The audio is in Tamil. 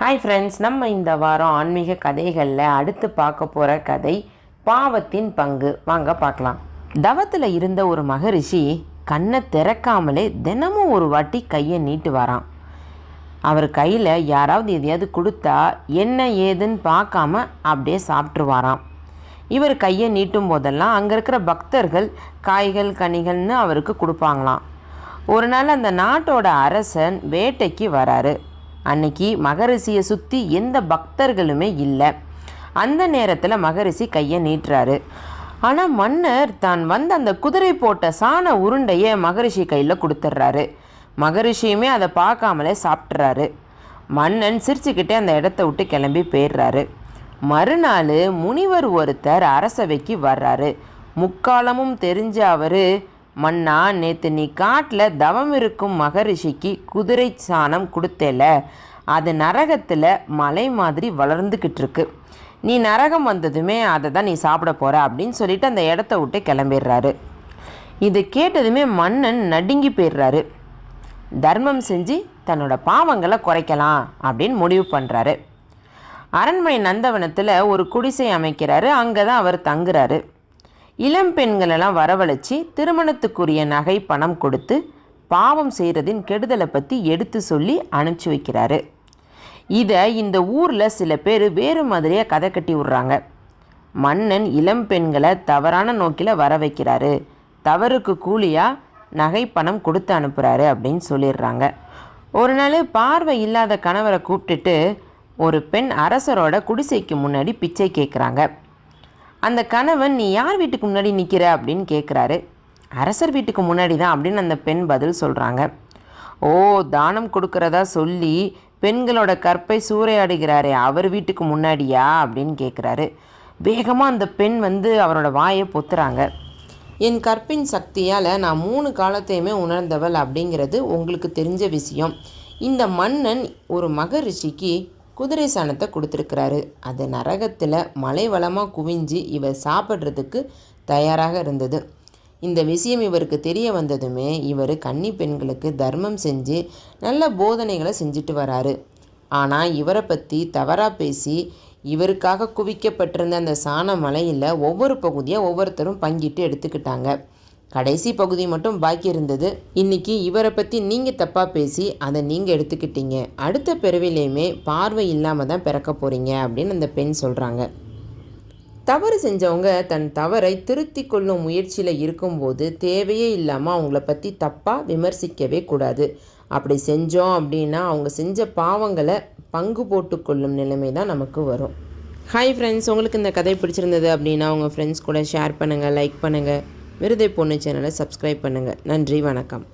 ஹாய் ஃப்ரெண்ட்ஸ், நம்ம இந்த வாரம் ஆன்மீக கதைகளில் அடுத்து பார்க்க போகிற கதை பாவத்தின் பங்கு. வாங்க பார்க்கலாம். தவத்தில் இருந்த ஒரு மகரிஷி கண்ணை திறக்காமலே தினமும் ஒரு வாட்டி கையை நீட்டு வரான். அவர் கையில் யாராவது எதையாவது கொடுத்தா என்ன ஏதுன்னு பார்க்காம அப்படியே சாப்பிட்ருவாராம். இவர் கையை நீட்டும் போதெல்லாம் அங்கே இருக்கிற பக்தர்கள் காய்கள் கனிகள்னு அவருக்கு கொடுப்பாங்களாம். ஒரு நாள் அந்த நாட்டோட அரசன் வேட்டைக்கு வராரு. அன்னைக்கு மகரிஷியை சுற்றி எந்த பக்தர்களுமே இல்லை. அந்த நேரத்தில் மகரிஷி கையை நீட்டுறாரு. ஆனால் மன்னர் தான் வந்து அந்த குதிரை போட்ட சாண உருண்டையை மகரிஷி கையில் கொடுத்துட்றாரு. மகரிஷியுமே அதை பார்க்காமலே சாப்பிட்றாரு. மன்னன் சிரிச்சுக்கிட்டே அந்த இடத்த விட்டு கிளம்பி போயிடுறாரு. மறுநாள் முனிவர் ஒருத்தர் அரசவைக்கு வர்றாரு. முக்காலமும் தெரிஞ்ச அவர், மன்னா, நேற்று நீ காட்டில் தவம் இருக்கும் மகரிஷிக்கு குதிரை சாணம் கொடுத்தேல, அது நரகத்தில் மலை மாதிரி வளர்ந்துக்கிட்டு இருக்கு. நீ நரகம் வந்ததுமே அதை தான் நீ சாப்பிட போகிற அப்படின்னு சொல்லிட்டு அந்த இடத்த விட்டு கிளம்பிடுறாரு. இது கேட்டதுமே மன்னன் நடுங்கி போயிடுறாரு. தர்மம் செஞ்சு தன்னோட பாவங்களை குறைக்கலாம் அப்படின்னு முடிவு பண்ணுறாரு. அரண்மனை நந்தவனத்தில் ஒரு குடிசை அமைக்கிறாரு. அங்கே தான் அவர் தங்குறாரு. இளம் பெண்களெல்லாம் வரவழைச்சி திருமணத்துக்குரிய நகை பணம் கொடுத்து பாவம் செய்கிறதின் கெடுதலை பற்றி எடுத்து சொல்லி அனுப்பிச்சி வைக்கிறாரு. இதை இந்த ஊரில் சில பேர் வேறு மாதிரியாக கதை கட்டி விட்றாங்க. மன்னன் இளம் பெண்களை தவறான நோக்கில் வர வைக்கிறாரு, தவறுக்கு கூலியாக நகை பணம் கொடுத்து அனுப்புகிறாரு அப்படின்னு சொல்லிடுறாங்க. ஒரு நாள் பார்வை இல்லாத கணவரை கூப்பிட்டுட்டு ஒரு பெண் அரசரோட குடிசைக்கு முன்னாடி பிச்சை கேட்குறாங்க. அந்த கணவன், நீ யார் வீட்டுக்கு முன்னாடி நிற்கிற அப்படின்னு கேட்குறாரு. அரசர் வீட்டுக்கு முன்னாடி தான் அப்படின்னு அந்த பெண் பதில் சொல்கிறாங்க. ஓ, தானம் கொடுக்குறதா சொல்லி பெண்களோட கற்பை சூறையாடுகிறாரே, அவர் வீட்டுக்கு முன்னாடியா அப்படின்னு கேட்குறாரு. வேகமாக அந்த பெண் வந்து அவரோட வாயை பொத்துறாங்க. என் கற்பின் சக்தியால் நான் 3 காலத்தையுமே உணர்ந்தவள் அப்படிங்கிறது உங்களுக்கு தெரிஞ்ச விஷயம். இந்த மன்னன் ஒரு மகரிஷிக்கு குதிரை சாணத்தை கொடுத்துருக்கிறாரு. அது நரகத்தில் மலை வளமாக குவிஞ்சு இவர் சாப்பிட்றதுக்கு தயாராக இருந்தது. இந்த விஷயம் இவருக்கு தெரிய வந்ததுமே இவர் கன்னி பெண்களுக்கு தர்மம் செஞ்சு நல்ல போதனைகளை செஞ்சுட்டு வராரு. ஆனால் இவரை பற்றி தவறாக பேசி இவருக்காக குவிக்கப்பட்டிருந்த அந்த சாண மலையில் ஒவ்வொரு பகுதியாக ஒவ்வொருத்தரும் பங்கிட்டு எடுத்துக்கிட்டாங்க. கடைசி பகுதி மட்டும் பாக்கி இருந்தது. இன்றைக்கி இவரை பற்றி நீங்கள் தப்பாக பேசி அதை நீங்கள் எடுத்துக்கிட்டீங்க. அடுத்த பிறவிலையுமே பார்வை இல்லாமல் தான் பிறக்க போகிறீங்க அப்படின்னு அந்த பெண் சொல்கிறாங்க. தவறு செஞ்சவங்க தன் தவறை திருத்தி கொள்ளும் முயற்சியில் இருக்கும்போது தேவையே இல்லாமல் அவங்கள பற்றி தப்பாக விமர்சிக்கவே கூடாது. அப்படி செஞ்சோம் அப்படின்னா அவங்க செஞ்ச பாவங்களை பங்கு போட்டு கொள்ளும் நிலைமை தான் நமக்கு வரும். ஹாய் ஃப்ரெண்ட்ஸ், உங்களுக்கு இந்த கதை பிடிச்சிருந்தது அப்படின்னா உங்கள் ஃப்ரெண்ட்ஸ் கூட ஷேர் பண்ணுங்கள், லைக் பண்ணுங்கள். விருதை பொண்ணு சேனலை சப்ஸ்கிரைப் பண்ணுங்கள். நன்றி, வணக்கம்.